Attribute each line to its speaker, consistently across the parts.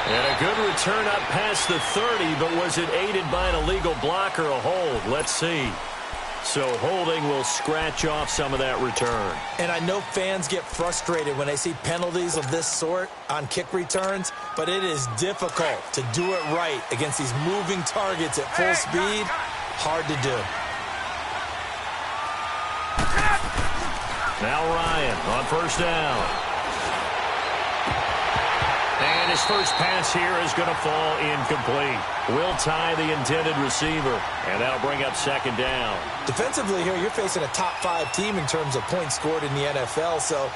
Speaker 1: And a good return up past the 30, but was it aided by an illegal block or a hold? Let's see. So holding will scratch off some of that return.
Speaker 2: And I know fans get frustrated when they see penalties of this sort on kick returns, but it is difficult to do it right against these moving targets at full speed. Hard to do.
Speaker 1: Now Ryan on first down. And his first pass here is going to fall incomplete. Will tie the intended receiver, and that'll bring up second down.
Speaker 2: Defensively here, you're facing a top-5 team in terms of points scored in the NFL, so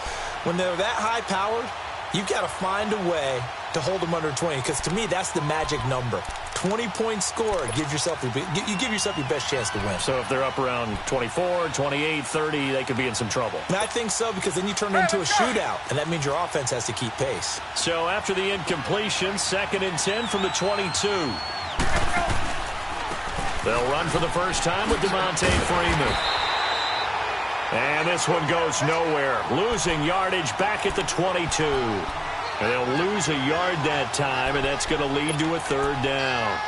Speaker 2: when they're that high-powered, you've got to find a way to hold them under 20, because to me, that's the magic number. 20 points scored, you give yourself your best chance to win.
Speaker 1: So if they're up around 24, 28, 30, they could be in some trouble.
Speaker 2: And I think so, because then you turn it into a shootout, and that means your offense has to keep pace.
Speaker 1: So after the incompletion, 2nd and 10 from the 22. They'll run for the first time with Devontae Freeman. And this one goes nowhere. Losing yardage back at the 22. And they'll lose a yard that time, and that's going to lead to a third down.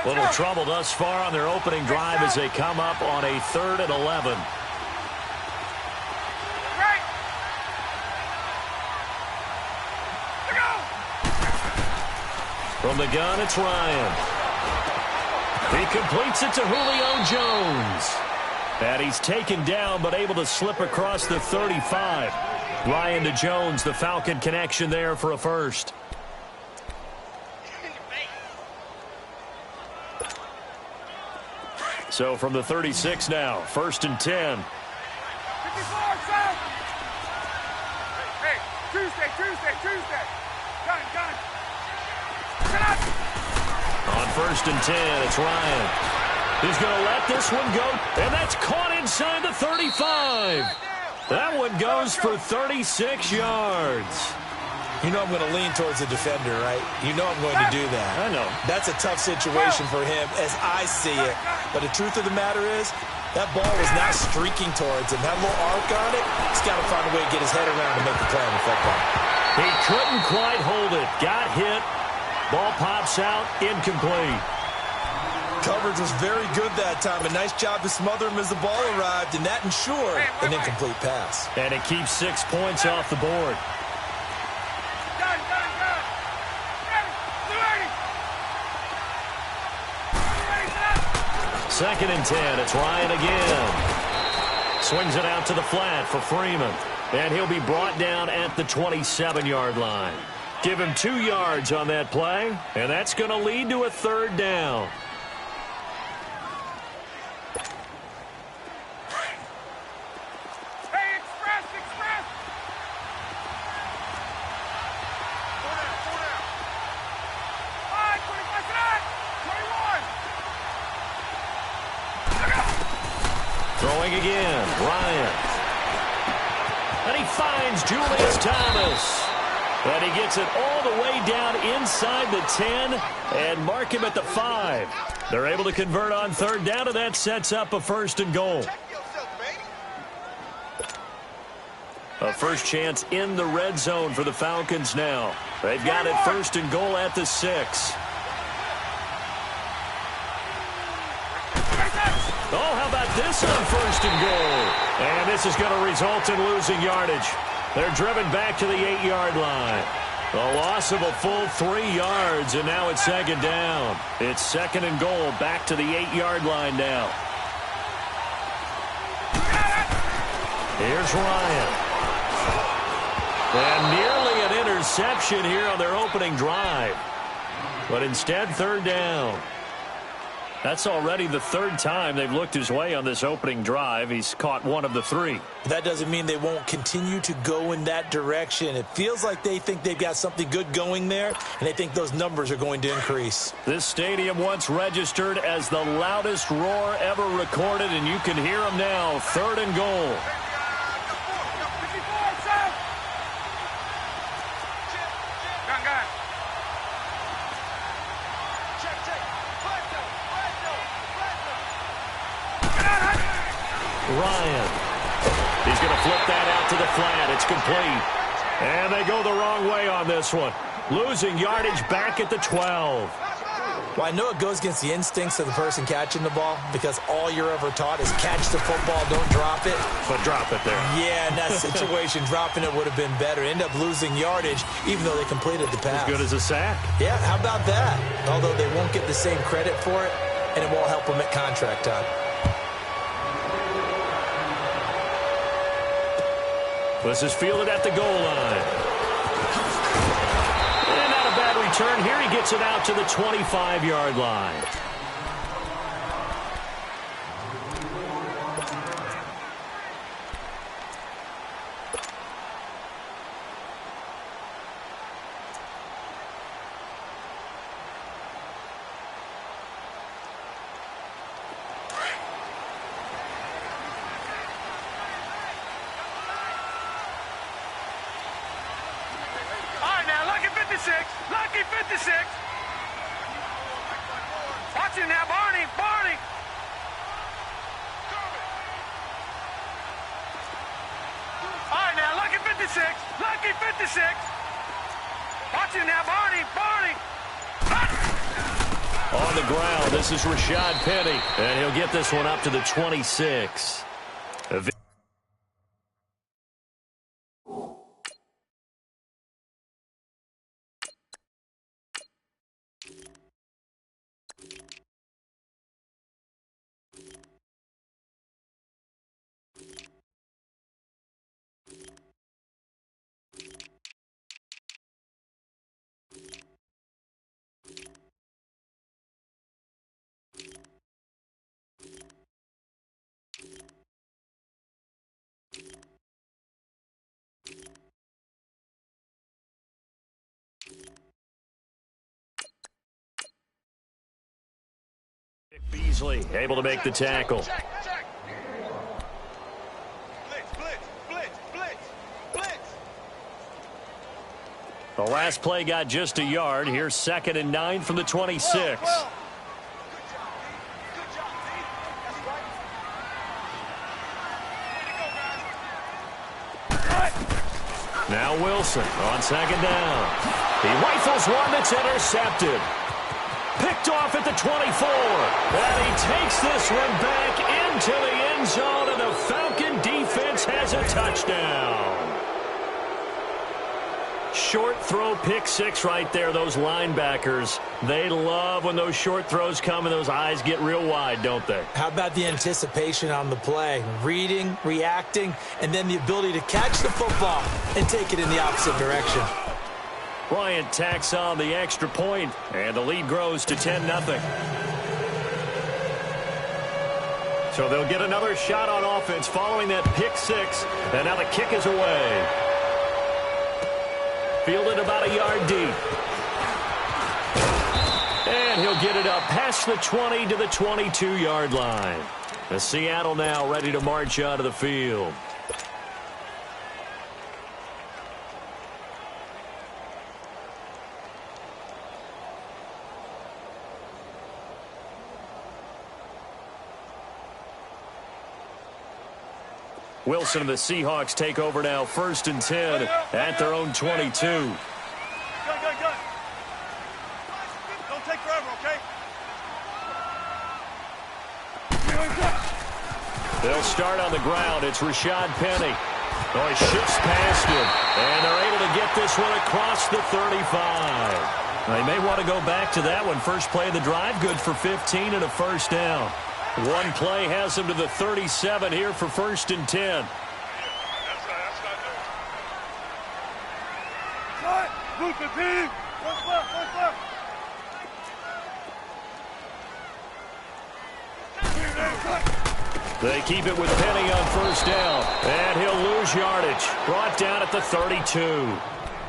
Speaker 1: Little trouble thus far on their opening drive as they come up on a 3rd and 11. From the gun, it's Ryan. He completes it to Julio Jones. And he's taken down, but able to slip across the 35. Ryan to Jones, the Falcon connection there for a first. So from the 36 now, 1st and 10.
Speaker 3: Hey, Tuesday. Gun.
Speaker 1: On 1st and 10, it's Ryan. He's going to let this one go, and that's caught inside the 35. That one goes for 36 yards.
Speaker 2: You know I'm going to lean towards the defender, right? You know I'm going to do that.
Speaker 1: I know.
Speaker 2: That's a tough situation for him as I see it. But the truth of the matter is, that ball was not streaking towards him. That little arc on it, he's got to find a way to get his head around to make the play on the football.
Speaker 1: He couldn't quite hold it. Got hit. Ball pops out. Incomplete.
Speaker 2: Coverage was very good that time. A nice job to smother him as the ball arrived, and that ensured an incomplete pass.
Speaker 1: And it keeps 6 points off the board.
Speaker 3: Gun.
Speaker 1: 2nd and 10. It's Ryan again. Swings it out to the flat for Freeman. And he'll be brought down at the 27-yard line. Give him 2 yards on that play, and that's going to lead to a third down. Throwing again, Ryan. And he finds Julius Thomas. And he gets it all the way down inside the 10 and mark him at the 5. They're able to convert on third down, and that sets up a 1st and goal. A first chance in the red zone for the Falcons now. They've got it 1st and goal at the 6. Oh, how about this on 1st and goal? And this is going to result in losing yardage. They're driven back to the 8-yard line. A loss of a full 3 yards, and now it's 2nd down. It's 2nd and goal, back to the 8-yard line now. Here's Ryan. And nearly an interception here on their opening drive. But instead, 3rd down. That's already the 3rd time they've looked his way on this opening drive. He's caught 1 of the 3.
Speaker 2: That doesn't mean they won't continue to go in that direction. It feels like they think they've got something good going there, and they think those numbers are going to increase.
Speaker 1: This stadium once registered as the loudest roar ever recorded, and you can hear them now. 3rd and goal. Ryan. He's going to flip that out to the flat. It's complete. And they go the wrong way on this one. Losing yardage back at the 12.
Speaker 2: Well, I know it goes against the instincts of the person catching the ball because all you're ever taught is catch the football, don't drop it.
Speaker 1: But drop it there.
Speaker 2: Yeah, in that situation, dropping it would have been better. End up losing yardage even though they completed the pass.
Speaker 1: As good as a sack.
Speaker 2: Yeah, how about that? Although they won't get the same credit for it, and it won't help them at contract time.
Speaker 1: This is fielded at the goal line. And not a bad return here. He gets it out to the 25-yard line.
Speaker 3: Lucky 56. Watch him now, Barney. Barney. All right, now, lucky 56. Lucky 56. Watch him now, Barney. Barney.
Speaker 1: On the ground, this is Rashad Penny, and he'll get this one up to the 26. Beasley able to make the tackle.
Speaker 3: Blitz, blitz, blitz, blitz, blitz.
Speaker 1: The last play got just a yard. Here's 2nd and 9 from the 26. Now Wilson on 2nd down. He rifles one that's intercepted. Picked off at the 24. And he takes this one back into the end zone, and the Falcon defense has a touchdown. Short throw, pick six right there. Those linebackers, they love when those short throws come and those eyes get real wide, don't they?
Speaker 2: How about the anticipation on the play? Reading, reacting, and then the ability to catch the football and take it in the opposite direction.
Speaker 1: Bryant tacks on the extra point, and the lead grows to 10-0. So they'll get another shot on offense following that pick six, and now the kick is away. Fielded about a yard deep. And he'll get it up past the 20 to the 22-yard line. The Seattle now ready to march out of the field. Wilson and the Seahawks take over now, 1st and 10 at their own 22.
Speaker 3: Gun. Don't take forever, okay?
Speaker 1: They'll start on the ground. It's Rashad Penny. Oh, he shifts past him, and they're able to get this one across the 35. They may want to go back to that one. First play of the drive, good for 15 and a first down. One play has him to the 37 here for 1st and 10. They keep it with Penny on 1st down, and he'll lose yardage. Brought down at the 32.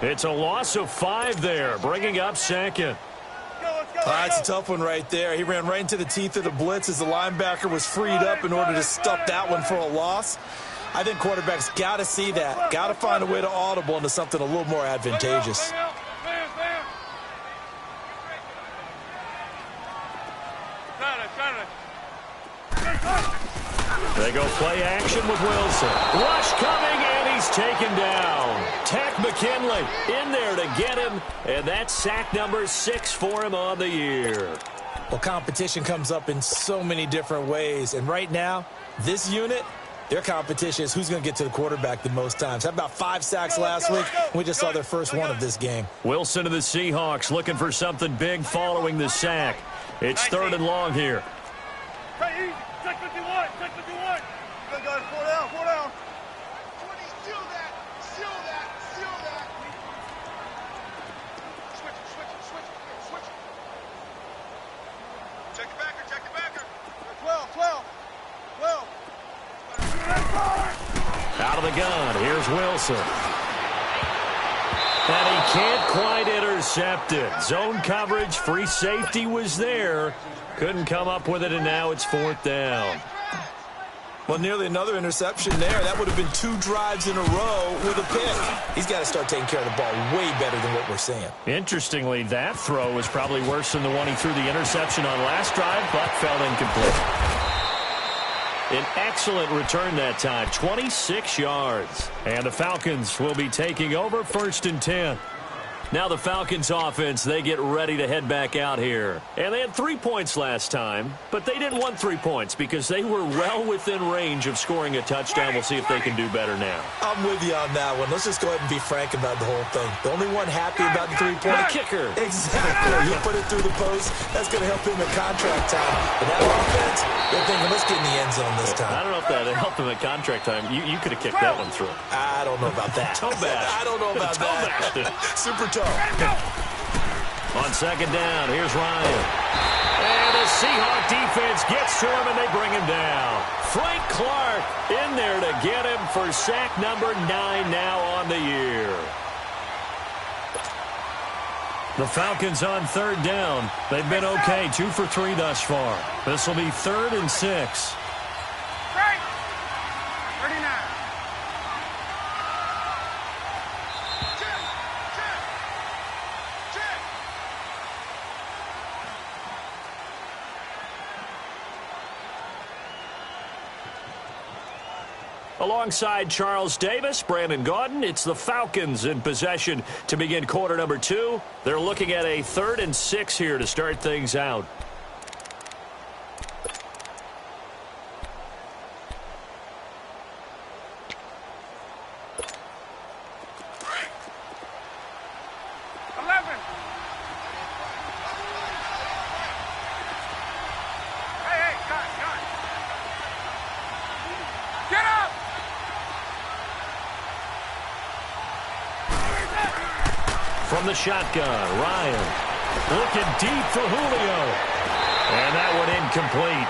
Speaker 1: It's a loss of 5 there, bringing up 2nd.
Speaker 2: That's a tough one right there. He ran right into the teeth of the blitz as the linebacker was freed up in order to stuff that one for a loss. I think quarterbacks got to see that. Got to find a way to audible into something a little more advantageous.
Speaker 1: They go play action with Wilson. Rush coming, and he's He's taken down. Tech McKinley in there to get him, and that's sack number 6 for him on the year.
Speaker 2: Well, competition comes up in so many different ways, and right now, this unit, their competition is who's going to get to the quarterback the most times. Had about 5 sacks last week. We just saw their first one of this game.
Speaker 1: Wilson of the Seahawks looking for something big following the sack. It's 3rd and long here.
Speaker 3: Hey, easy. Check 51. Check 51. Good guys. 4 down. 4 down. 20. Seal that. Seal that. Seal that. Switch it. Switch it. Switch it. Switch it. Check the backer. Check the backer. 12. 12. 12.
Speaker 1: Out of the gun, here's Wilson. And he can't quite intercept it. Zone coverage, free safety was there. Couldn't come up with it, and now it's 4th down.
Speaker 2: Well, nearly another interception there. That would have been 2 drives in a row with a pick. He's got to start taking care of the ball way better than what we're seeing.
Speaker 1: Interestingly, that throw was probably worse than the one he threw the interception on last drive, but fell incomplete. An excellent return that time, 26 yards. And the Falcons will be taking over 1st and 10. Now the Falcons offense, they get ready to head back out here. And they had 3 points last time, but they didn't want 3 points because they were well within range of scoring a touchdown. We'll see if they can do better now.
Speaker 2: I'm with you on that one. Let's just go ahead and be frank about the whole thing. The only one happy about the 3-point
Speaker 1: kicker.
Speaker 2: Exactly. You put it through the post. That's going to help him in contract time. But that offense, they're thinking, let's get in the end zone this time.
Speaker 1: I don't know if that helped him at contract time. You could have kicked that one through.
Speaker 2: I don't know about that.
Speaker 1: Toe bash.
Speaker 2: I don't know about that. Super toe.
Speaker 1: On 2nd down, here's Ryan. And the Seahawk defense gets to him, and they bring him down. Frank Clark in there to get him for sack number 9 now on the year. The Falcons on 3rd down. They've been okay, 2 for 3 thus far. This will be 3rd and 6.
Speaker 3: Right. 39.
Speaker 1: Alongside Charles Davis, Brandon Gaudin, it's the Falcons in possession to begin quarter number 2. They're looking at a 3rd and 6 here to start things out. From the shotgun, Ryan looking deep for Julio. And that one incomplete.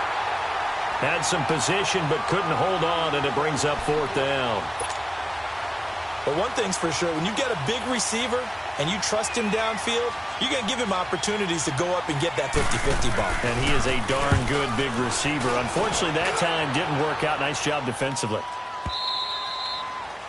Speaker 1: Had some position but couldn't hold on, and it brings up 4th down.
Speaker 2: But one thing's for sure, when you get a big receiver and you trust him downfield, you're going to give him opportunities to go up and get that 50-50 ball.
Speaker 1: And he is a darn good big receiver. Unfortunately, that time didn't work out. Nice job defensively.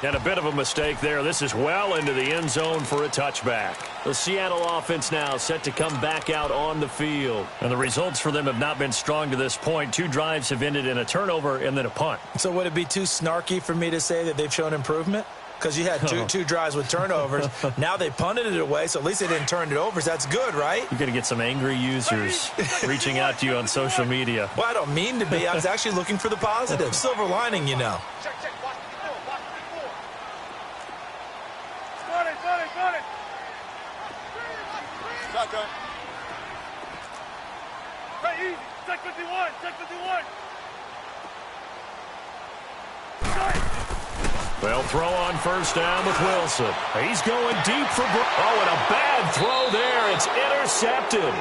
Speaker 1: And a bit of a mistake there. This is well into the end zone for a touchback. The Seattle offense now set to come back out on the field. And the results for them have not been strong to this point. 2 drives have ended in a turnover and then a punt.
Speaker 2: So would it be too snarky for me to say that they've shown improvement? Because you had two drives with turnovers. Now they punted it away, so at least they didn't turn it over. So that's good, right?
Speaker 1: You're going to get some angry users reaching out to you on social media.
Speaker 2: Well, I don't mean to be. I was actually looking for the positive. Silver lining, you know.
Speaker 3: Check. Watch the 4. Watch the 4. Got it. Shotgun. Hey, easy. Check 51.
Speaker 1: They'll throw on 1st down with Wilson. He's going deep for... Oh, and a bad throw there. It's intercepted.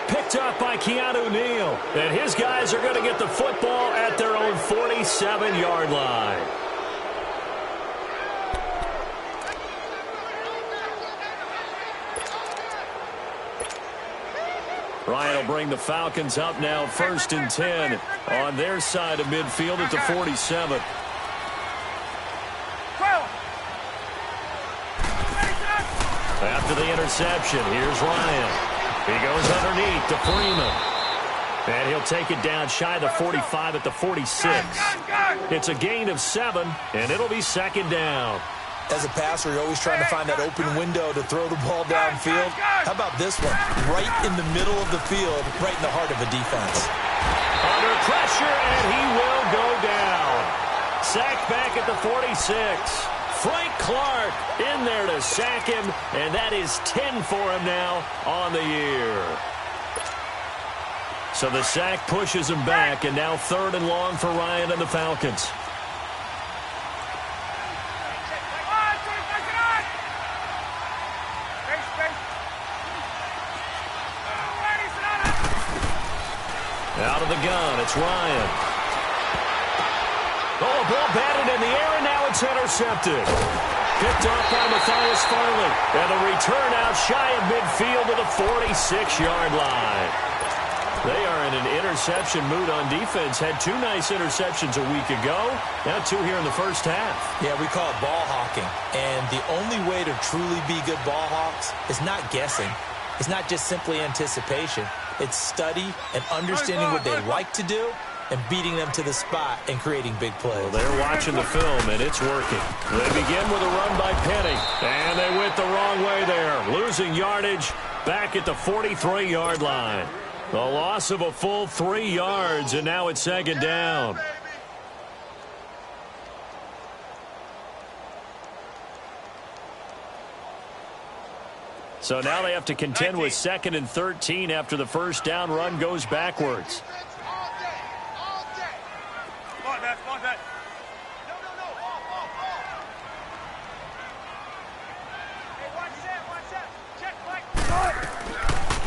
Speaker 1: Picked up by Keanu Neal. And his guys are going to get the football at their own 47-yard line. Ryan will bring the Falcons up now 1st and 10 on their side of midfield at the 47. After the interception, here's Ryan. He goes underneath to Freeman. And he'll take it down shy of the 45 at the 46. It's a gain of 7, and it'll be second down.
Speaker 2: As a passer, you're always trying to find that open window to throw the ball downfield. How about this one? Right in the middle of the field, right in the heart of a defense.
Speaker 1: Under pressure, and he will go down. Sacked back at the 46. Frank Clark in there to sack him, and that is 10 for him now on the year. So the sack pushes him back, and now 3rd and long for Ryan and the Falcons. Out of the gun, it's Ryan. Oh, a ball batted in the air, and now it's intercepted. Picked off by Matthias Farley. And the return out shy of midfield to the 46-yard line. They are in an interception mood on defense. Had 2 nice interceptions a week ago. Now 2 here in the first half.
Speaker 2: Yeah, we call it ball hawking. And the only way to truly be good ball hawks is not guessing. It's not just simply anticipation. It's study and understanding what they like to do and beating them to the spot and creating big plays.
Speaker 1: Well, they're watching the film, and it's working. They begin with a run by Penny, and they went the wrong way there. Losing yardage back at the 43-yard line. The loss of a full 3 yards, and now it's second down. So now they have to contend with 2nd and 13 after the first down run goes backwards.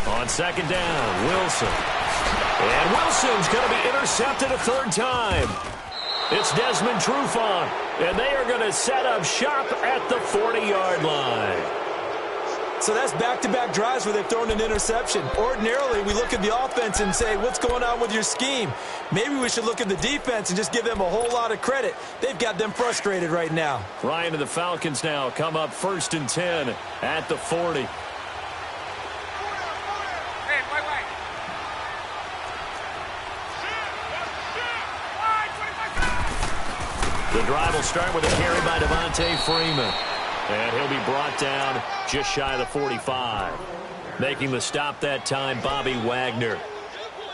Speaker 1: On second down, Wilson. And Wilson's going to be intercepted a 3rd time. It's Desmond Trufant, and they are going to set up shop at the 40-yard line.
Speaker 2: So that's back-to-back drives where they've thrown an interception. Ordinarily, we look at the offense and say, what's going on with your scheme? Maybe we should look at the defense and just give them a whole lot of credit. They've got them frustrated right now.
Speaker 1: Ryan and the Falcons now come up 1st and 10 at the 40. The drive will start with a carry by Devontae Freeman. And he'll be brought down just shy of the 45. Making the stop that time, Bobby Wagner.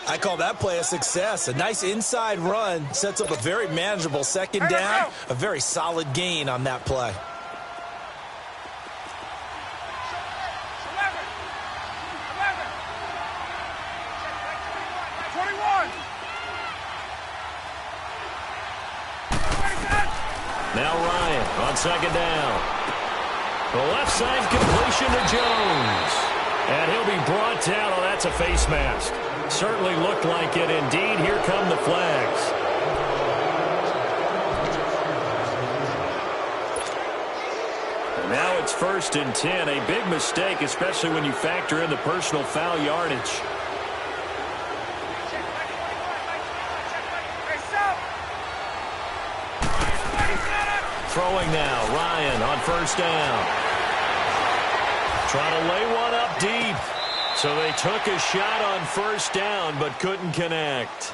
Speaker 2: I call that play a success. A nice inside run sets up a very manageable second down. A very solid gain on that play.
Speaker 1: Now Ryan on second down. The left side completion to Jones. And he'll be brought down. Oh, that's a face mask. Certainly looked like it. Indeed, here come the flags. And now it's 1st and 10. A big mistake, especially when you factor in the personal foul yardage. Throwing now, Ryan on 1st down. Trying to lay one up deep. So they took a shot on 1st down, but couldn't connect.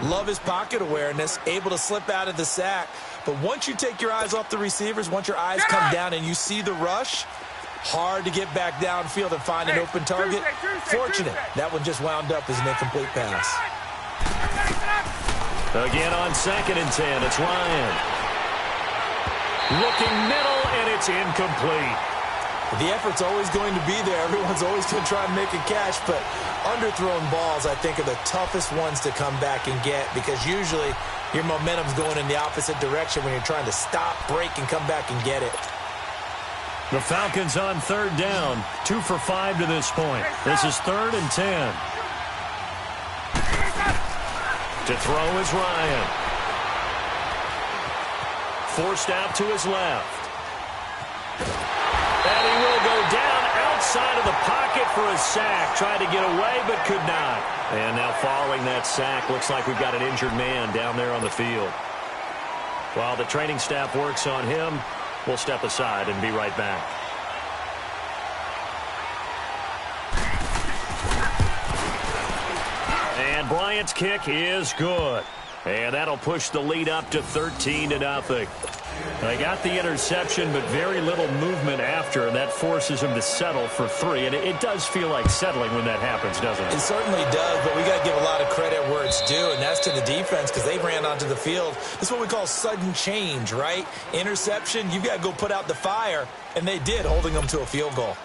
Speaker 2: Love his pocket awareness, able to slip out of the sack. But once you take your eyes off the receivers, once your eyes come down and you see the rush, hard to get back downfield and find an open target. Fortunate, that one just wound up as an incomplete pass.
Speaker 1: Again on 2nd and 10, it's Ryan. Looking middle, and it's incomplete.
Speaker 2: The effort's always going to be there. Everyone's always going to try and make a catch, but underthrown balls, I think, are the toughest ones to come back and get because usually your momentum's going in the opposite direction when you're trying to stop, break, and come back and get it.
Speaker 1: The Falcons on 3rd down, 2 for 5 to this point. This is 3rd and 10. To throw is Ryan. Forced out to his left. And he will go down outside of the pocket for a sack. Tried to get away, but could not. And now following that sack, looks like we've got an injured man down there on the field. While the training staff works on him, we'll step aside and be right back. And Bryant's kick is good. And that'll push the lead up to 13-0. They got the interception, but very little movement after, and that forces him to settle for 3. And it does feel like settling when that happens, doesn't it?
Speaker 2: It certainly does, but we got to give a lot of credit where it's due, and that's to the defense because they ran onto the field. This is what we call sudden change, right? Interception, you've got to go put out the fire, and they did, holding them to a field goal.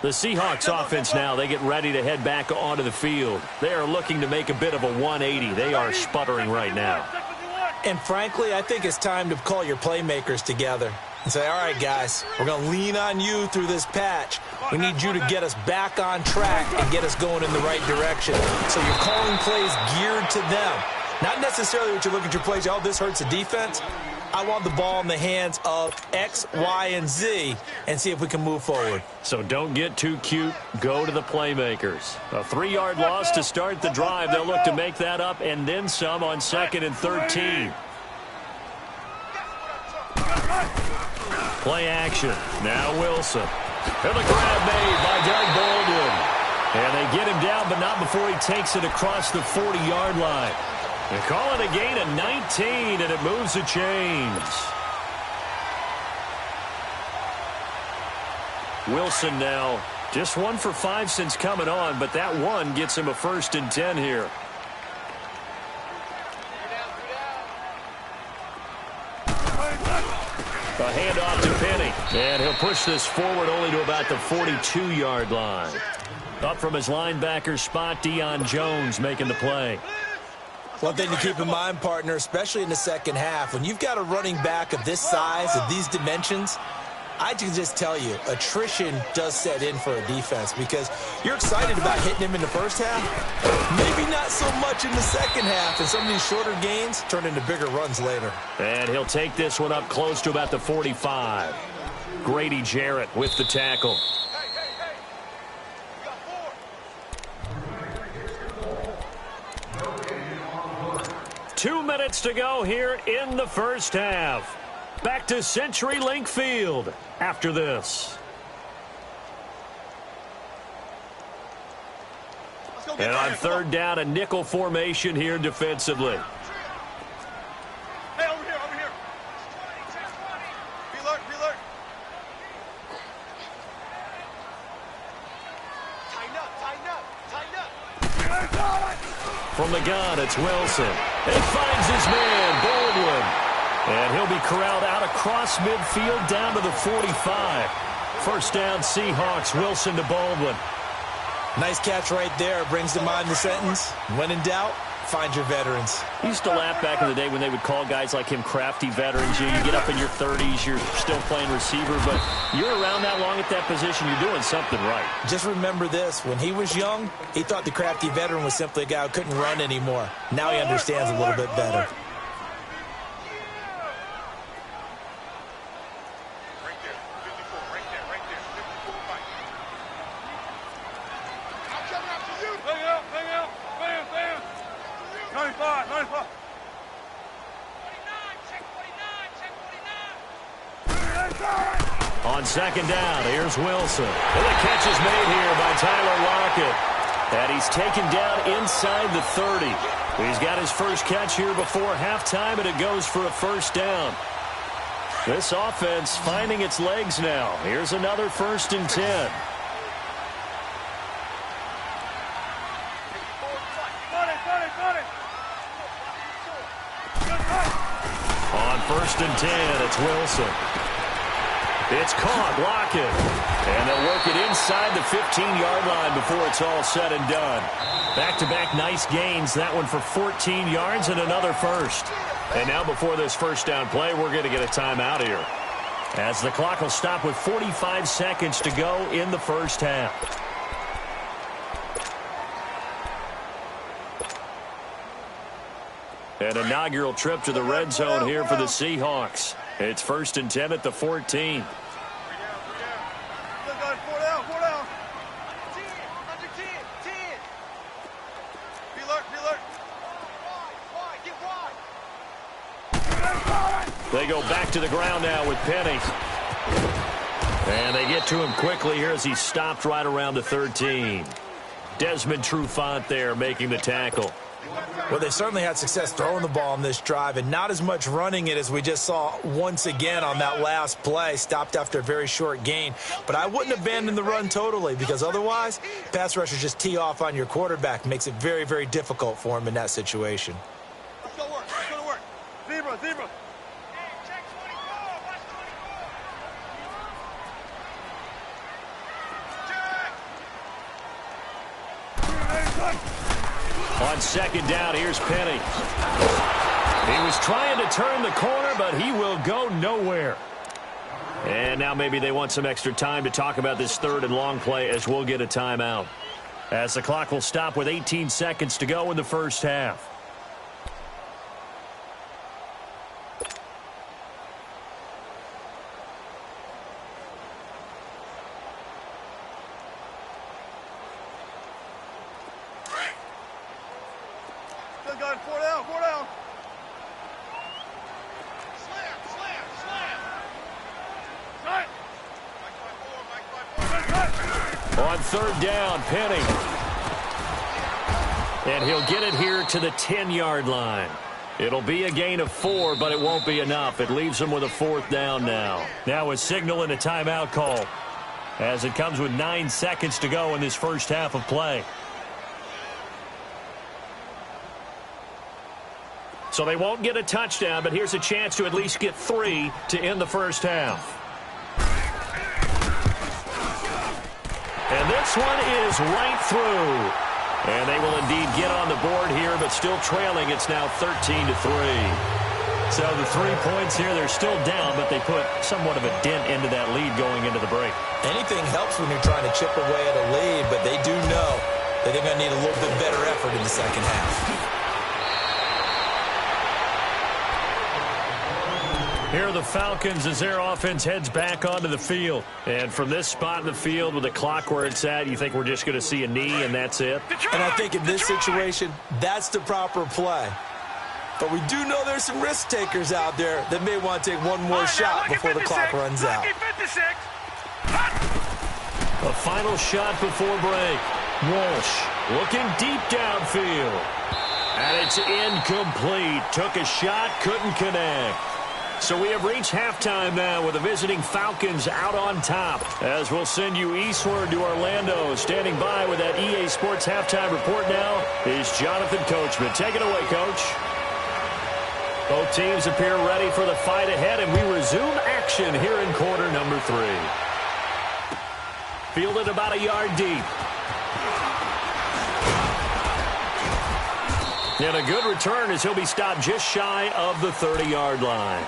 Speaker 1: The Seahawks offense now, they get ready to head back onto the field. They are looking to make a bit of a 180. They are sputtering right now.
Speaker 2: And frankly, I think it's time to call your playmakers together and say, all right, guys, we're going to lean on you through this patch. We need you to get us back on track and get us going in the right direction. So you're calling plays geared to them. Not necessarily what you look at your plays, oh, this hurts the defense. I want the ball in the hands of X, Y, and Z and see if we can move forward.
Speaker 1: So don't get too cute. Go to the playmakers. A 3-yard loss to start the drive. They'll look to make that up and then some on 2nd and 13. Play action. Now Wilson. And the grab made by Doug Baldwin. And they get him down, but not before he takes it across the 40-yard line. They call it a gain of 19, and it moves the chains. Wilson now just 1 for 5 since coming on, but that one gets him a 1st and 10 here. A handoff to Penny, and he'll push this forward only to about the 42-yard line. Up from his linebacker spot, Deion Jones making the play.
Speaker 2: One thing to keep in mind, partner, especially in the second half, when you've got a running back of this size, of these dimensions, I can just tell you, attrition does set in for a defense because you're excited about hitting him in the first half, maybe not so much in the second half, and some of these shorter gains turn into bigger runs later.
Speaker 1: And he'll take this one up close to about the 45. Grady Jarrett with the tackle. 2 minutes to go here in the first half. Back to CenturyLink Field after this. And on 3rd down, a nickel formation here defensively.
Speaker 3: Hey, over here, over here. Be alert, be alert. Tighten up, tighten up, tighten up.
Speaker 1: From the gun, it's Wilson. And he finds his man, Baldwin. And he'll be corralled out across midfield down to the 45. First down, Seahawks. Wilson to Baldwin.
Speaker 2: Nice catch right there. Brings to mind the sentence, when in doubt, find your veterans.
Speaker 1: I used to laugh back in the day when they would call guys like him crafty veterans. You get up in your 30s, you're still playing receiver, but you're around that long at that position, you're doing something right.
Speaker 2: Just remember this. When he was young, he thought the crafty veteran was simply a guy who couldn't run anymore. Now he understands a little bit better.
Speaker 1: On 2nd down, here's Wilson. And the catch is made here by Tyler Lockett. And he's taken down inside the 30. He's got his first catch here before halftime, and it goes for a 1st down. This offense finding its legs now. Here's another 1st and 10. On 1st and 10, it's Wilson. It's caught, Lockett. And they'll work it inside the 15-yard line before it's all said and done. Back-to-back nice gains. That one for 14 yards and another first. And now before this first down play, we're going to get a timeout here, as the clock will stop with 45 seconds to go in the first half. An inaugural trip to the red zone here for the Seahawks. It's 1st and 10 at the 14. They go back to the ground now with Penny. And they get to him quickly here as he stopped right around the 13. Desmond Trufant there making the tackle.
Speaker 2: Well, they certainly had success throwing the ball on this drive and not as much running it as we just saw once again on that last play. Stopped after a very short gain. But I wouldn't abandon the run totally, because otherwise, pass rushers just tee off on your quarterback. Makes it very, very difficult for him in that situation.
Speaker 3: Let's go to work. Let's go to work. Zebra, zebra.
Speaker 1: On 2nd down, here's Penny. He was trying to turn the corner, but he will go nowhere. And now maybe they want some extra time to talk about this 3rd and long play, as we'll get a timeout, as the clock will stop with 18 seconds to go in the first half. On 3rd down, Penny. And he'll get it here to the 10-yard line. It'll be a gain of 4, but it won't be enough. It leaves him with a 4th down now. Now a signal and a timeout call, as it comes with 9 seconds to go in this first half of play. So they won't get a touchdown, but here's a chance to at least get 3 to end the first half. And this one is right through. And they will indeed get on the board here, but still trailing. It's now 13-3. So the 3 points here, they're still down, but they put somewhat of a dent into that lead going into the break.
Speaker 2: Anything helps when you're trying to chip away at a lead, but they do know that they're going to need a little bit better effort in the second half.
Speaker 1: Here are the Falcons as their offense heads back onto the field. And from this spot in the field with the clock where it's at, you think we're just going to see a knee and that's it?
Speaker 2: And I think in this situation, that's the proper play. But we do know there's some risk takers out there that may want to take one more shot before the clock runs out.
Speaker 1: A final shot before break. Walsh looking deep downfield. And it's incomplete. Took a shot, couldn't connect. So we have reached halftime now with the visiting Falcons out on top. As we'll send you eastward to Orlando. Standing by with that EA Sports halftime report now is Jonathan Coachman. Take it away, Coach. Both teams appear ready for the fight ahead, and we resume action here in quarter number 3. Fielded about a yard deep. And a good return as he'll be stopped just shy of the 30-yard line.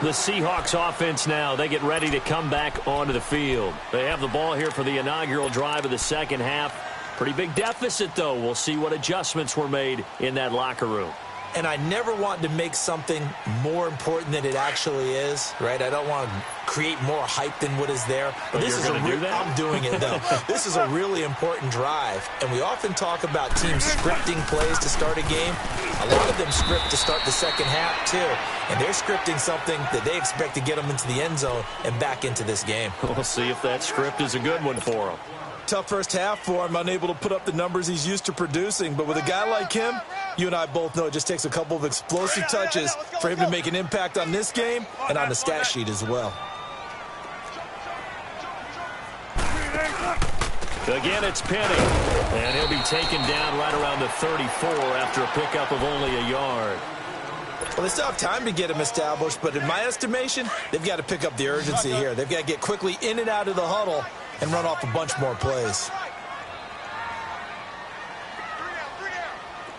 Speaker 1: The Seahawks offense now, they get ready to come back onto the field. They have the ball here for the inaugural drive of the second half. Pretty big deficit, though. We'll see what adjustments were made in that locker room.
Speaker 2: And I never want to make something more important than it actually is, right? I don't want to create more hype than what is there. But this is I'm doing it, though. This is a really important drive. And we often talk about teams scripting plays to start a game. A lot of them script to start the second half, too. And they're scripting something that they expect to get them into the end zone and back into this game.
Speaker 1: We'll see if that script is a good one for them.
Speaker 2: Tough first half for him, unable to put up the numbers he's used to producing. But with a guy like him, you and I both know it just takes a couple of explosive touches for him to make an impact on this game and on the stat sheet as well.
Speaker 1: Again, it's Penny, and he'll be taken down right around the 34 after a pickup of only a yard.
Speaker 2: Well, they still have time to get him established, but in my estimation, they've got to pick up the urgency here. They've got to get quickly in and out of the huddle and run off a bunch more plays.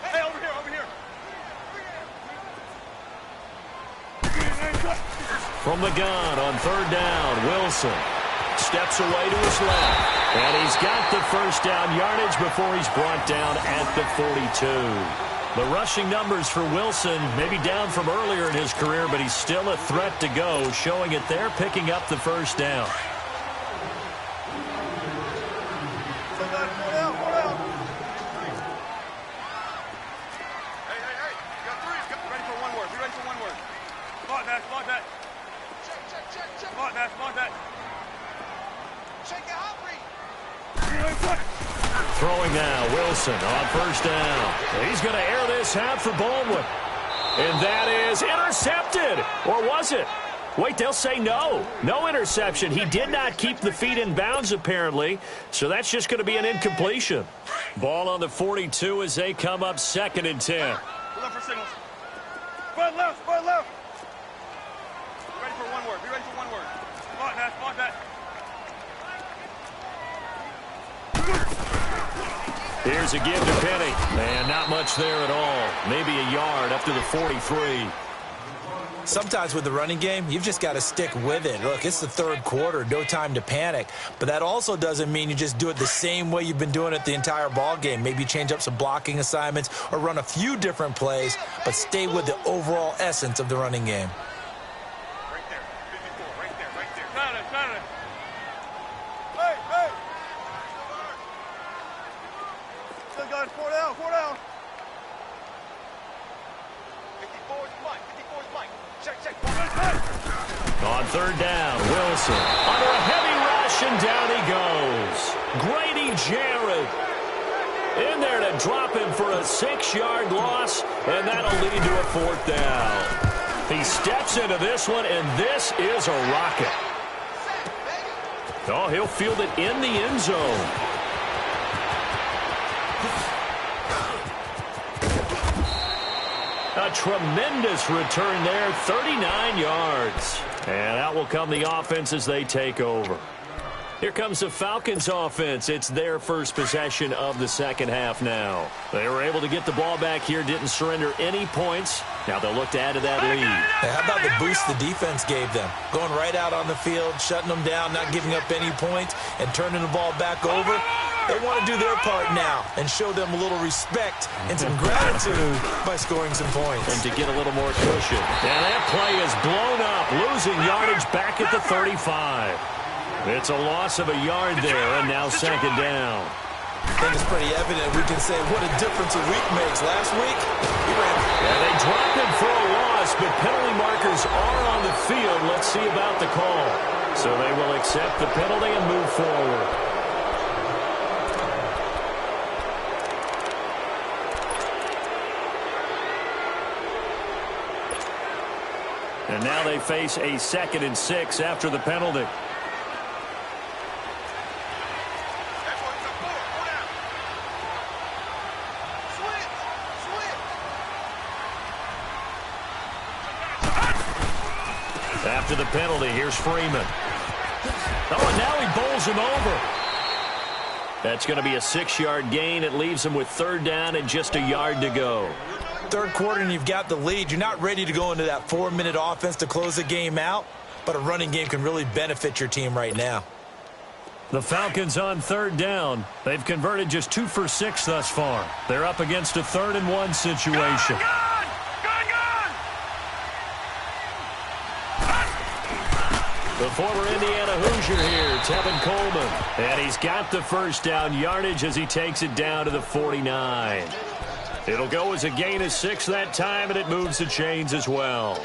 Speaker 3: Hey, over here.
Speaker 1: From the gun on third down, Wilson steps away to his left. And he's got the first down yardage before he's brought down at the 42. The rushing numbers for Wilson maybe down from earlier in his career, but he's still a threat to go, showing it there, picking up the first down. Throwing now, Wilson on first down. He's going to air this out for Baldwin. And that is intercepted. Or was it? Wait, they'll say no. No interception. He did not keep the feet in bounds, apparently. So that's just going to be an incompletion. Ball on the 42 as they come up 2nd and 10.
Speaker 3: Look for signals. Front left. Be ready for one word. Spot that.
Speaker 1: Here's a give to Penny. And not much there at all. Maybe a yard up to the 43.
Speaker 2: Sometimes with the running game, you've just got to stick with it. Look, it's the third quarter, no time to panic. But that also doesn't mean you just do it the same way you've been doing it the entire ball game. Maybe change up some blocking assignments or run a few different plays, but stay with the overall essence of the running game.
Speaker 3: Right there. 54, right there. Got it. Hey. Still got it. 4 down. 54 is Mike. Check.
Speaker 1: On third down, Wilson under a heavy rush, and down he goes. Grady Jarrett in there to drop him for a 6-yard loss, and that'll lead to a 4th down. He steps into this one, and this is a rocket. Oh, he'll field it in the end zone. A tremendous return there, 39 yards. And out will come the offense as they take over. Here comes the Falcons offense. It's their first possession of the second half now. They were able to get the ball back here, didn't surrender any points. Now they'll look to add to that lead.
Speaker 2: Hey, how about the boost the defense gave them? Going right out on the field, shutting them down, not giving up any points, and turning the ball back over. They want to do their part now and show them a little respect and some gratitude by scoring some points.
Speaker 1: And to get a little more cushion. And that play is blown up, losing yardage back at the 35. It's a loss of a yard there, and now 2nd down.
Speaker 2: I think it's pretty evident we can say what a difference a week makes. Last week, he ran.
Speaker 1: Yeah, they dropped him for a loss, but penalty markers are on the field. Let's see about the call. So they will accept the penalty and move forward. And now they face a 2nd and 6 after the penalty. After the penalty, here's Freeman. Oh, and now he bowls him over. That's going to be a 6-yard gain. It leaves him with 3rd down and just a yard to go.
Speaker 2: Third quarter and you've got the lead. You're not ready to go into that 4-minute offense to close the game out, but a running game can really benefit your team right now.
Speaker 1: The Falcons on 3rd down. They've converted just 2 for 6 thus far. They're up against a 3rd and 1 situation. The former Indiana Hoosier here, Tevin Coleman. And he's got the first down yardage as he takes it down to the 49. It'll go as a gain of 6 that time, and it moves the chains as well.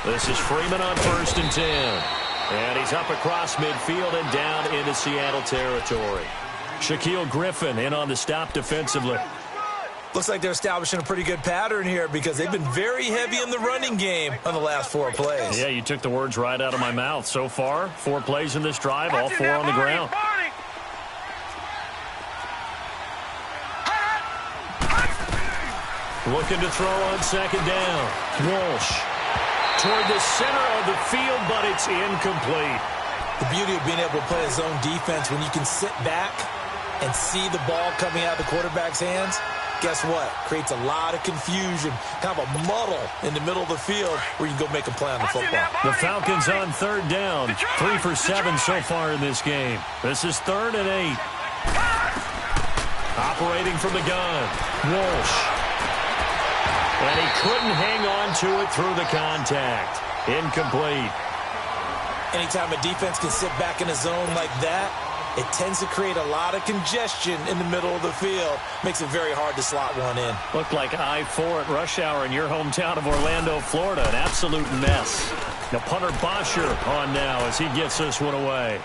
Speaker 1: This is Freeman on 1st and 10. And he's up across midfield and down into Seattle territory. Shaquille Griffin in on the stop defensively.
Speaker 2: Looks like they're establishing a pretty good pattern here because they've been very heavy in the running game on the last 4 plays.
Speaker 1: Yeah, you took the words right out of my mouth. So far, 4 plays in this drive, all 4 on the ground. Looking to throw on 2nd down. Walsh toward the center of the field, but it's incomplete.
Speaker 2: The beauty of being able to play a zone defense when you can sit back and see the ball coming out of the quarterback's hands, guess what? Creates a lot of confusion, kind of a muddle in the middle of the field where you can go make a play on the football.
Speaker 1: The Falcons on 3rd down. 3 for 7 so far in this game. This is 3rd and 8. Operating from the gun. Walsh. And he couldn't hang on to it through the contact. Incomplete.
Speaker 2: Anytime a defense can sit back in a zone like that, it tends to create a lot of congestion in the middle of the field. Makes it very hard to slot one in.
Speaker 1: Looked like I-4 at rush hour in your hometown of Orlando, Florida. An absolute mess. Now punter Bosher on now as he gets this one away.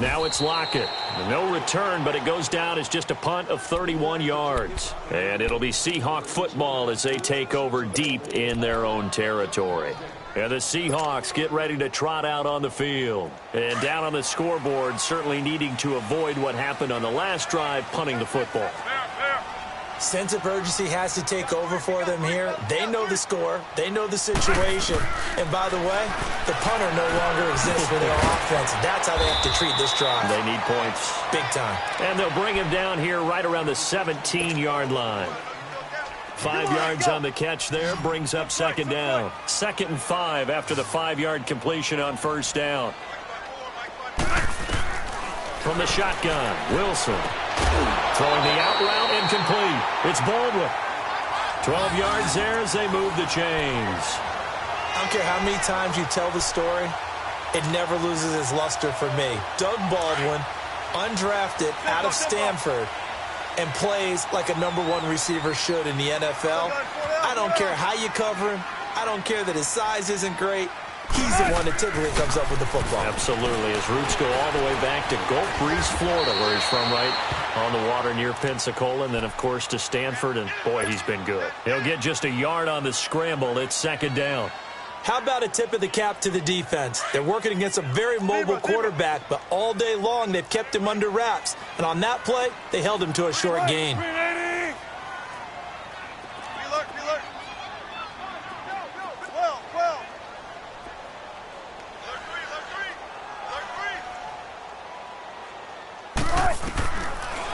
Speaker 1: Now it's Lockett. No return, but it goes down as just a punt of 31 yards. And it'll be Seahawk football as they take over deep in their own territory. And the Seahawks get ready to trot out on the field. And down on the scoreboard, certainly needing to avoid what happened on the last drive, punting the football.
Speaker 2: Sense of urgency has to take over for them here. They know the score. They know the situation. And by the way, the punter no longer exists for their offense. That's how they have to treat this drive.
Speaker 1: They need points.
Speaker 2: Big time.
Speaker 1: And they'll bring him down here right around the 17-yard line. 5 yards on the catch there, brings up 2nd down. 2nd and 5 after the 5-yard completion on 1st down. From the shotgun, Wilson. Throwing the out route, incomplete. It's Baldwin. 12 yards there as they move the chains.
Speaker 2: I don't care how many times you tell the story, it never loses its luster for me. Doug Baldwin, undrafted out of Stanford, and plays like a #1 receiver should in the NFL. I don't care how you cover him. I don't care that his size isn't great. He's the one that typically comes up with the football.
Speaker 1: Absolutely. His roots go all the way back to Gulf Breeze, Florida, where he's from, right on the water near Pensacola, and then, of course, to Stanford, and, boy, he's been good. He'll get just a yard on the scramble. It's 2nd down.
Speaker 2: How about a tip of the cap to the defense? They're working against a very mobile quarterback, but all day long they've kept him under wraps. And on that play, they held him to a short gain.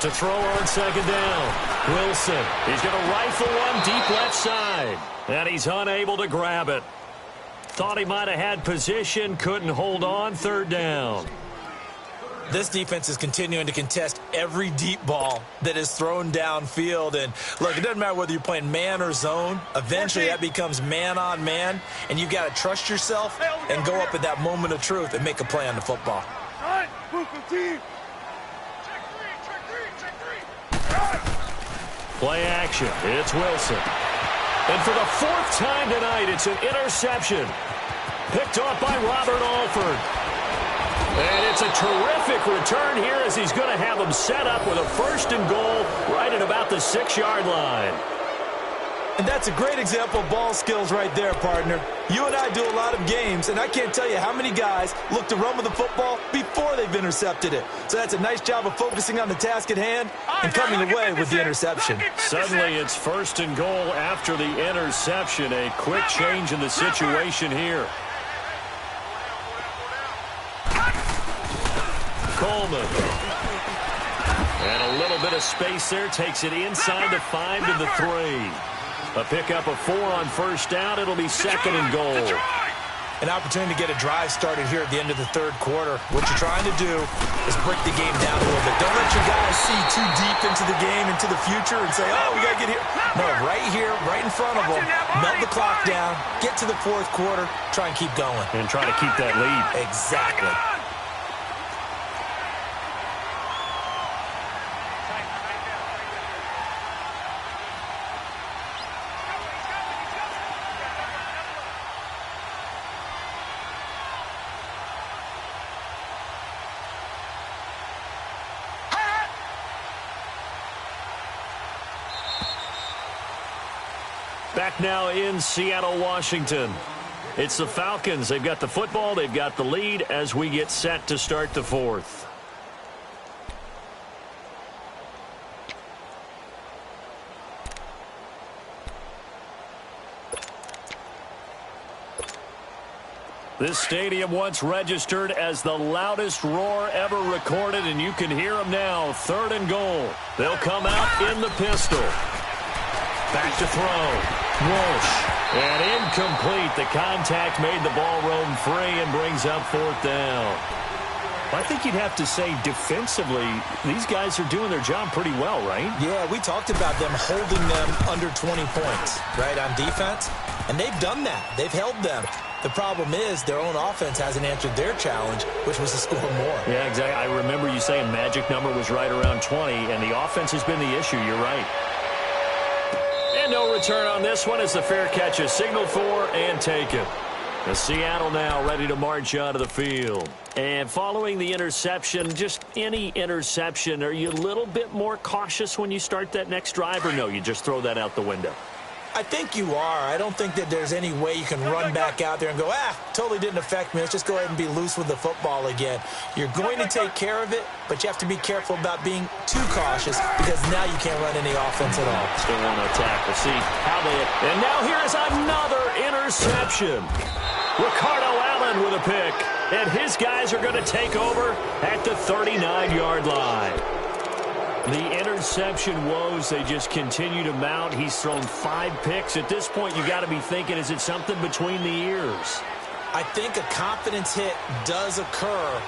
Speaker 1: To throw on 2nd down. Wilson. He's going to rifle one deep left side. And he's unable to grab it. Thought he might have had position, couldn't hold on. 3rd down.
Speaker 2: This defense is continuing to contest every deep ball that is thrown downfield. And, look, it doesn't matter whether you're playing man or zone. Eventually, that becomes man on man. And you've got to trust yourself and go up at that moment of truth and make a play on the football.
Speaker 1: Play action. It's Wilson. And for the 4th time tonight, it's an interception. Picked off by Robert Alford. And it's a terrific return here as he's going to have them set up with a 1st and goal right at about the 6-yard line.
Speaker 2: And that's a great example of ball skills right there, partner. You and I do a lot of games, and I can't tell you how many guys look to run with the football before they've intercepted it. So that's a nice job of focusing on the task at hand and coming away with the interception.
Speaker 1: Suddenly it's 1st and goal after the interception. A quick change in the situation here. Coleman. And a little bit of space there. Takes it inside the 5 to the 3. A pickup of 4 on 1st down. It'll be 2nd and goal.
Speaker 2: An opportunity to get a drive started here at the end of the 3rd quarter. What you're trying to do is break the game down a little bit. Don't let your guys see too deep into the game, into the future, and say, oh, we got to get here. No, right here, right in front of them. Melt the clock down. Get to the 4th quarter. Try and keep going.
Speaker 1: And try to keep that lead.
Speaker 2: Exactly.
Speaker 1: Back now in Seattle, Washington. It's the Falcons. They've got the football. They've got the lead as we get set to start the fourth. This stadium once registered as the loudest roar ever recorded, and you can hear them now. 3rd and goal. They'll come out in the pistol. Back to throw. Walsh. And incomplete. The contact made the ball roam free and brings up 4th down. I think you'd have to say defensively, these guys are doing their job pretty well, right?
Speaker 2: Yeah, we talked about them holding them under 20 points, right, on defense. And they've done that. They've held them. The problem is their own offense hasn't answered their challenge, which was to score more.
Speaker 1: Yeah, exactly. I remember you saying magic number was right around 20, and the offense has been the issue. You're right. And no return on this one as the fair catch is signaled for and taken. The Seattle now ready to march out of the field. And following the interception, just any interception, are you a little bit more cautious when you start that next drive, or no, you just throw that out the window?
Speaker 2: I think you are. I don't think that there's any way you can run back out there and go, totally didn't affect me. Let's just go ahead and be loose with the football again. You're going to take care of it, but you have to be careful about being too cautious because now you can't run any offense at all.
Speaker 1: Still want to attack. We'll see how they... And now here's another interception. Ricardo Allen with a pick, and his guys are going to take over at the 39-yard line. The interception woes, they just continue to mount. He's thrown 5 picks. At this point, you got to be thinking, is it something between the ears?
Speaker 2: I think a confidence hit does occur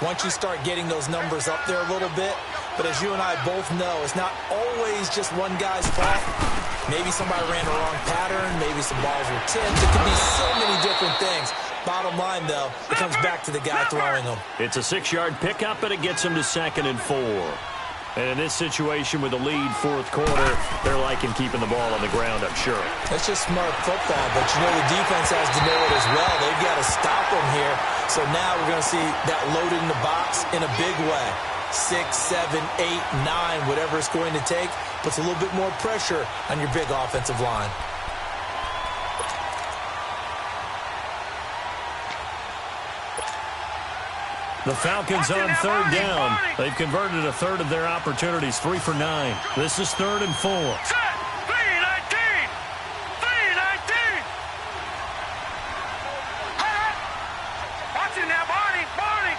Speaker 2: once you start getting those numbers up there a little bit. But as you and I both know, it's not always just one guy's fault. Maybe somebody ran the wrong pattern. Maybe some balls were tipped. It could be so many different things. Bottom line, though, it comes back to the guy throwing them.
Speaker 1: It's a 6-yard pickup, and it gets him to 2nd and 4. And in this situation with the lead, 4th quarter, they're liking keeping the ball on the ground, I'm sure.
Speaker 2: That's just smart football, but you know the defense has to know it as well. They've got to stop them here. So now we're going to see that loaded in the box in a big way. 6, 7, 8, 9, whatever it's going to take, puts a little bit more pressure on your big offensive line.
Speaker 1: The Falcons on 3rd down. They've converted a third of their opportunities, 3 for 9. This is 3rd and 4.
Speaker 3: Set! 3-19! 3-19! Watching now, Barney! Barney!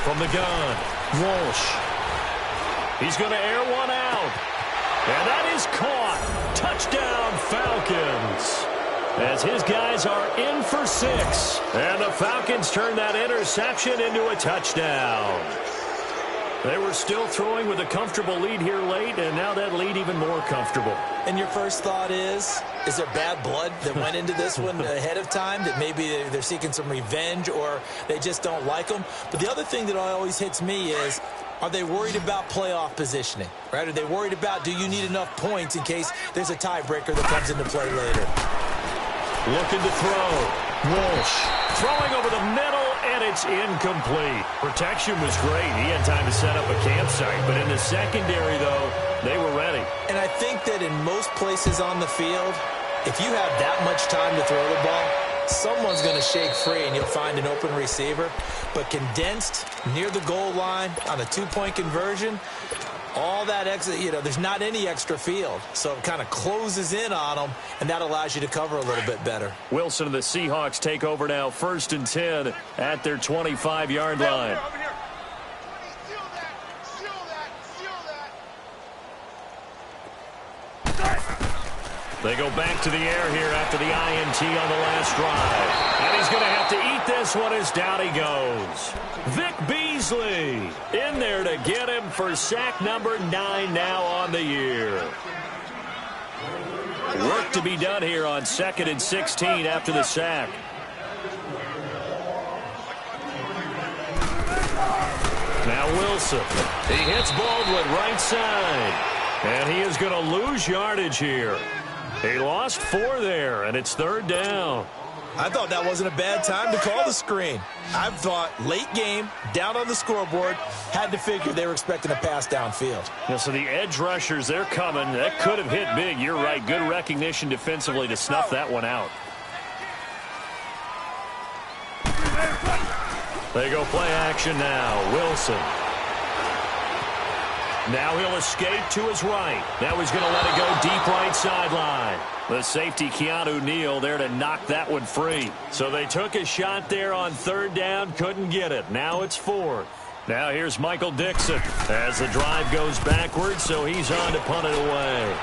Speaker 1: From the gun, Walsh. He's going to air one out. And that is caught. Touchdown, Falcons. As his guys are in for 6. And the Falcons turn that interception into a touchdown. They were still throwing with a comfortable lead here late, and now that lead even more comfortable.
Speaker 2: And your first thought is there bad blood that went into this one ahead of time, that maybe they're seeking some revenge or they just don't like them? But the other thing that always hits me is, are they worried about playoff positioning? Right? Are they worried about, do you need enough points in case there's a tiebreaker that comes into play later?
Speaker 1: Looking to throw. Walsh throwing over the middle, and it's incomplete. Protection was great. He had time to set up a campsite, but in the secondary, though, they were ready.
Speaker 2: And I think that in most places on the field, if you have that much time to throw the ball, someone's going to shake free and you'll find an open receiver. But condensed near the goal line on a 2-point conversion, all that extra, there's not any extra field. So it kind of closes in on them, and that allows you to cover a little bit better.
Speaker 1: Wilson and the Seahawks take over now, 1st and 10 at their 25-yard line.
Speaker 3: Over here. Seal that! Seal that! Seal that!
Speaker 1: They go back to the air here after the INT on the last drive. And he's going to have to eat this one as down he goes. Vic Beasley in there to get him for sack number 9 now on the year. Work to be done here on 2nd and 16 after the sack. Now Wilson. He hits Baldwin right side. And he is going to lose yardage here. He lost 4 there, and it's 3rd down.
Speaker 2: I thought that wasn't a bad time to call the screen. I thought late game, down on the scoreboard, had to figure they were expecting a pass downfield.
Speaker 1: Yeah, so the edge rushers, they're coming. That could have hit big. You're right. Good recognition defensively to snuff that one out. They go play action now. Wilson. Now he'll escape to his right. Now he's going to let it go deep right sideline. The safety, Keanu Neal, there to knock that one free. So they took a shot there on third down, couldn't get it. Now it's fourth. Now here's Michael Dixon as the drive goes backwards, so he's on to punt it away.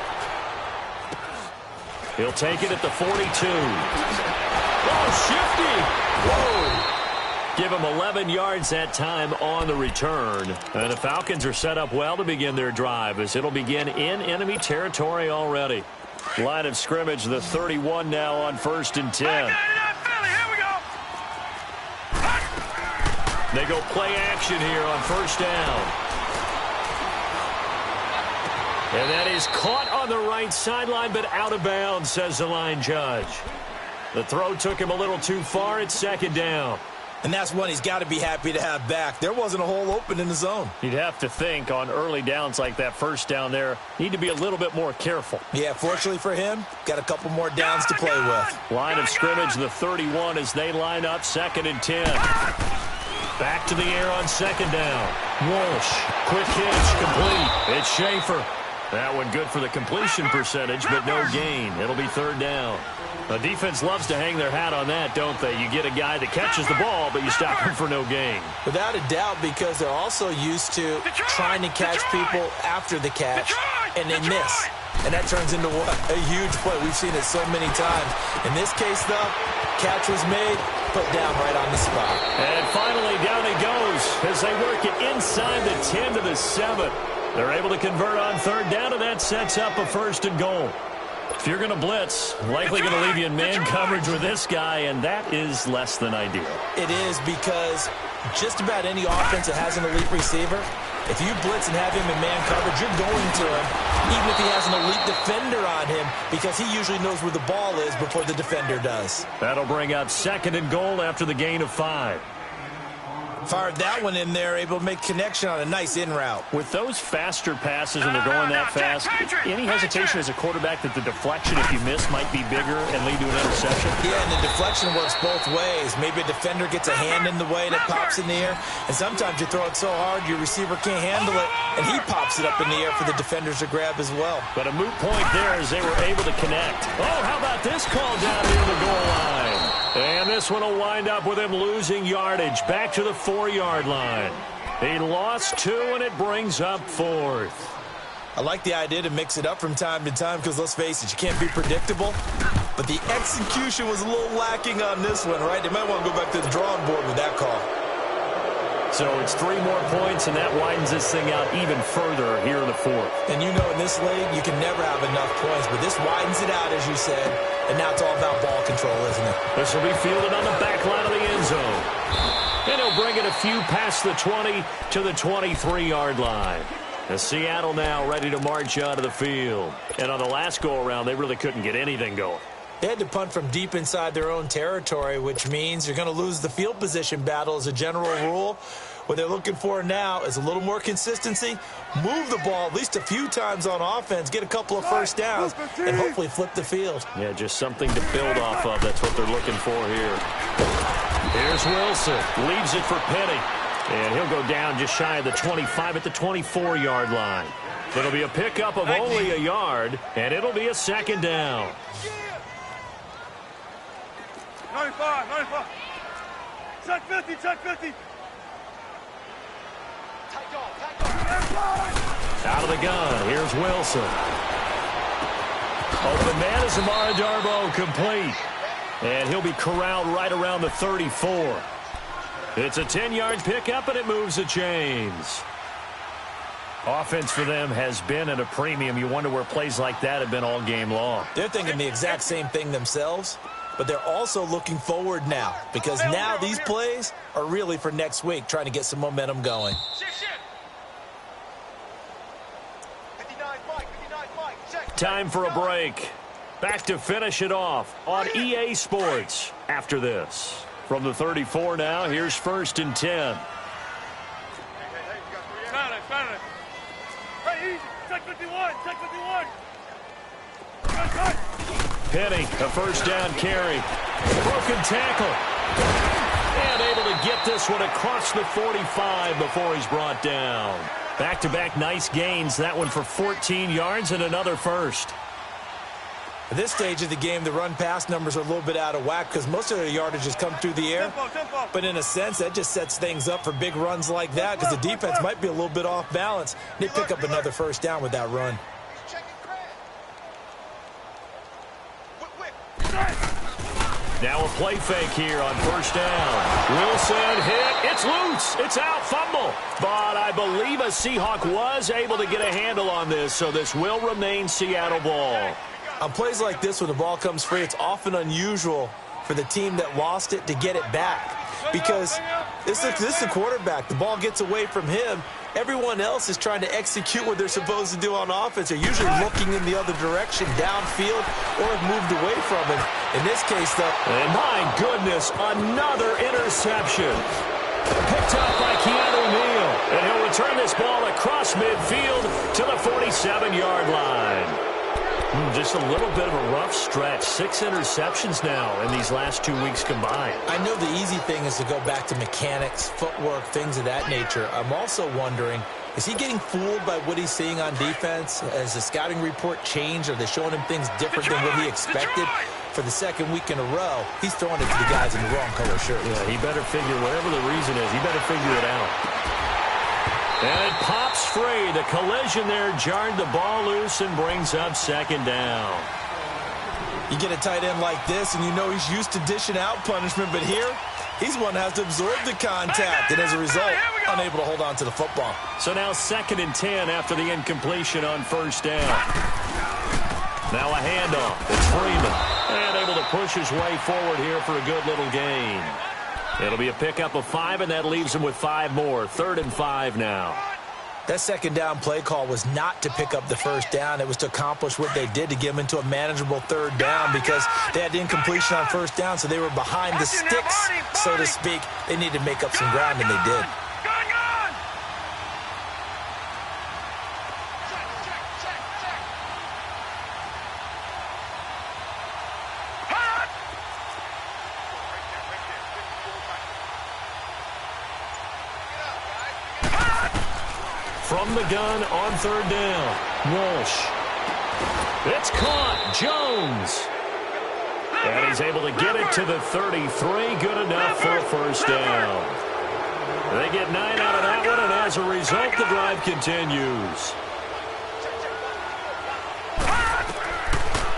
Speaker 1: He'll take it at the 42. Oh, shifty. Whoa. Give him 11 yards that time on the return. And the Falcons are set up well to begin their drive as it'll begin in enemy territory already. Line of scrimmage, the 31 now on 1st and 10. They go play action here on 1st down. And that is caught on the right sideline, but out of bounds, says the line judge. The throw took him a little too far. It's 2nd down.
Speaker 2: And that's one he's got to be happy to have back. There wasn't a hole open in the zone.
Speaker 1: You'd have to think on early downs like that 1st down there, need to be a little bit more careful.
Speaker 2: Yeah, fortunately for him, got a couple more downs to play with.
Speaker 1: Line of scrimmage, the 31 as they line up 2nd and 10. Back to the air on 2nd down. Walsh, quick hitch, complete. It's Schaefer. That one good for the completion percentage, but no gain. It'll be 3rd down. The defense loves to hang their hat on that, don't they? You get a guy that catches the ball, but you stop him for no gain.
Speaker 2: Without a doubt, because they're also used to trying to catch people after the catch, and they miss. And that turns into what? A huge play. We've seen it so many times. In this case, though, catch was made, put down right on the spot.
Speaker 1: And finally, down he goes as they work it inside the 10 to the 7. They're able to convert on 3rd down, and that sets up a 1st and goal. If you're going to blitz, likely going to leave you in man coverage with this guy, and that is less than ideal.
Speaker 2: It is, because just about any offense that has an elite receiver, if you blitz and have him in man coverage, you're going to him, even if he has an elite defender on him, because he usually knows where the ball is before the defender does.
Speaker 1: That'll bring up 2nd and goal after the gain of 5.
Speaker 2: Fired that one in there, able to make connection on a nice in route.
Speaker 1: With those faster passes and they're going that fast, any hesitation as a quarterback that the deflection, if you miss, might be bigger and lead to an interception?
Speaker 2: Yeah, and the deflection works both ways. Maybe a defender gets a hand in the way and it pops in the air, and sometimes you throw it so hard your receiver can't handle it, and he pops it up in the air for the defenders to grab as well.
Speaker 1: But a moot point there as they were able to connect. Oh, how about this call down near the goal line? And this one will wind up with him losing yardage back to the 4-yard line. He lost 2, and it brings up 4th.
Speaker 2: I like the idea to mix it up from time to time because, let's face it, you can't be predictable. But the execution was a little lacking on this one, right? They might want to go back to the drawing board with that call.
Speaker 1: So it's 3 more points, and that widens this thing out even further here in the 4th.
Speaker 2: And you know, in this league, you can never have enough points, but this widens it out, as you said, and now it's all about ball control, isn't it?
Speaker 1: This will be fielded on the back line of the end zone. And he'll bring it a few past the 20 to the 23-yard line. And Seattle now ready to march out of the field. And on the last go-around, they really couldn't get anything going.
Speaker 2: They had to punt from deep inside their own territory, which means you're going to lose the field position battle as a general rule. What they're looking for now is a little more consistency, move the ball at least a few times on offense, get a couple of 1st downs, and hopefully flip the field.
Speaker 1: Yeah, just something to build off of. That's what they're looking for here. Here's Wilson. Leaves it for Penny. And he'll go down just shy of the 25 at the 24-yard line. It'll be a pickup of only a yard, and it'll be a 2nd down.
Speaker 3: 95. Check 50, check 50.
Speaker 1: Out of the gun, here's Wilson. Open man is Amara Darboh, complete. And he'll be corralled right around the 34. It's a 10-yard pickup, and it moves the chains. Offense for them has been at a premium. You wonder where plays like that have been all game long.
Speaker 2: They're thinking the exact same thing themselves, but they're also looking forward now, because now these plays are really for next week, trying to get some momentum going.
Speaker 1: Time for a break. Back to finish it off on EA Sports after this. From the 34 now, here's 1st and 10. Penny, a first down carry. Broken tackle. And able to get this one across the 45 before he's brought down. Back-to-back nice gains. That one for 14 yards and another first.
Speaker 2: At this stage of the game, the run-pass numbers are a little bit out of whack because most of their yardage has come through the air. But in a sense, that just sets things up for big runs like that because the defense might be a little bit off balance. They pick up another first down with that run.
Speaker 1: Now a play fake here on first down. Wilson hit. It's loose. It's out. Fumble. But I believe a Seahawk was able to get a handle on this, so this will remain Seattle ball.
Speaker 2: On plays like this, when the ball comes free, it's often unusual for the team that lost it to get it back. Because this is the quarterback. The ball gets away from him. Everyone else is trying to execute what they're supposed to do on offense. They're usually looking in the other direction, downfield, or have moved away from him. In this case, though.
Speaker 1: And my goodness, another interception. Picked up by Keanu Neal. And he'll return this ball across midfield to the 47-yard line. Just a little bit of a rough stretch. 6 interceptions now in these last 2 weeks combined.
Speaker 2: I know the easy thing is to go back to mechanics, footwork, things of that nature. I'm also wondering, is he getting fooled by what he's seeing on defense? Has the scouting report changed? Are they showing him things different than what he expected? For the second week in a row, he's throwing it to the guys in the wrong color shirts.
Speaker 1: Yeah, he better figure, whatever the reason is, he better figure it out. And it pops free. The collision there jarred the ball loose and brings up 2nd down.
Speaker 2: You get a tight end like this, and you know he's used to dishing out punishment, but here, he's one that has to absorb the contact, and as a result, unable to hold on to the football.
Speaker 1: So now 2nd and 10 after the incompletion on first down. Now a handoff. It's Freeman. And able to push his way forward here for a good little gain. It'll be a pickup of 5, and that leaves him with 5 more. 3rd and 5 now.
Speaker 2: That 2nd down play call was not to pick up the first down. It was to accomplish what they did to get them into a manageable 3rd down because they had incompletion on first down, so they were behind the sticks, so to speak. They needed to make up some ground, and they did.
Speaker 1: From the gun on 3rd down. Walsh. It's caught. Jones. And he's able to get it to the 33. Good enough for a first down. They get 9 out of that one, and as a result, the drive continues.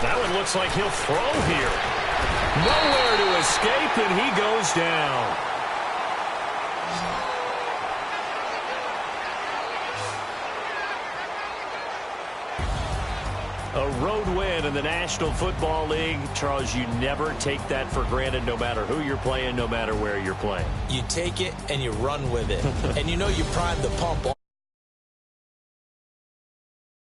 Speaker 1: That one looks like he'll throw here. Nowhere to escape, and he goes down. A road win in the National Football League. Charles, you never take that for granted no matter who you're playing, no matter where you're playing.
Speaker 2: You take it and you run with it. And you know you prime the pump.